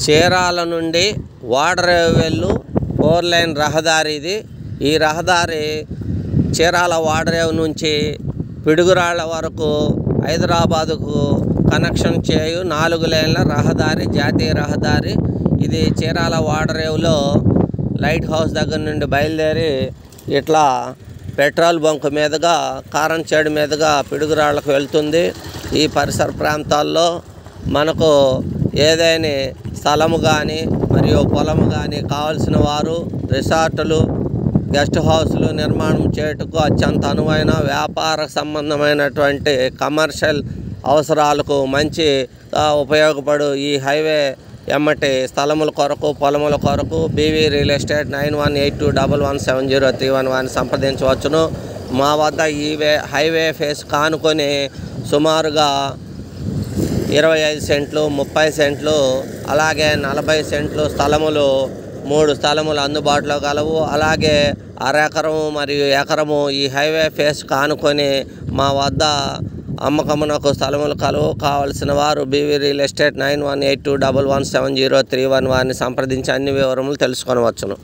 చీరాల నుండి వాడరేవు 4 లైన్ రహదారి ఇది. ఈ రహదారి చీరాల వాడరేవు నుంచి పిడుగురాళ్ళ వరకు హైదరాబాదుకు కనెక్షన్ చేయు 4 లైన్ల రహదారి, జాతీయ రహదారి. ఇది చీరాల వాడరేవులో లైట్ హౌస్ దగ్గర నుండి బయలుదేరి ఇట్లా పెట్రోల్ బంక్ మీదుగా కారంచేడు మీదుగా పిడుగురాళ్ళకు వెళ్తుంది. ఈ పరిసర ప్రాంతాల్లో మనకు ఏదైనా స్థలము కానీ మరియు పొలము కానీ కావలసిన వారు రిసార్టులు, గెస్ట్ హౌస్లు నిర్మాణం చేయుటకు అత్యంత అనువైన వ్యాపార సంబంధమైనటువంటి కమర్షియల్ అవసరాలకు మంచిగా ఉపయోగపడు ఈ హైవే ఎమ్మటి స్థలముల కొరకు, పొలముల కొరకు బీవీ రియల్ ఎస్టేట్ 9182117031 సంప్రదించవచ్చును. మా వద్ద ఈ హైవే ఫేస్ కానుకొని సుమారుగా 25 సెంట్లు, 30 సెంట్లు, అలాగే 40 సెంట్లు స్థలములు 3 స్థలములు అందుబాటులో కలవు. అలాగే అరెకరము మరియు ఎకరము ఈ హైవే ఫేస్ కానుకొని మా వద్ద అమ్మకమునకు స్థలములు కలవు. కావలసిన వారు బీవీ రియల్ ఎస్టేట్ 9182117031 వారిని సంప్రదించి అన్ని వివరములు తెలుసుకొనవచ్చును.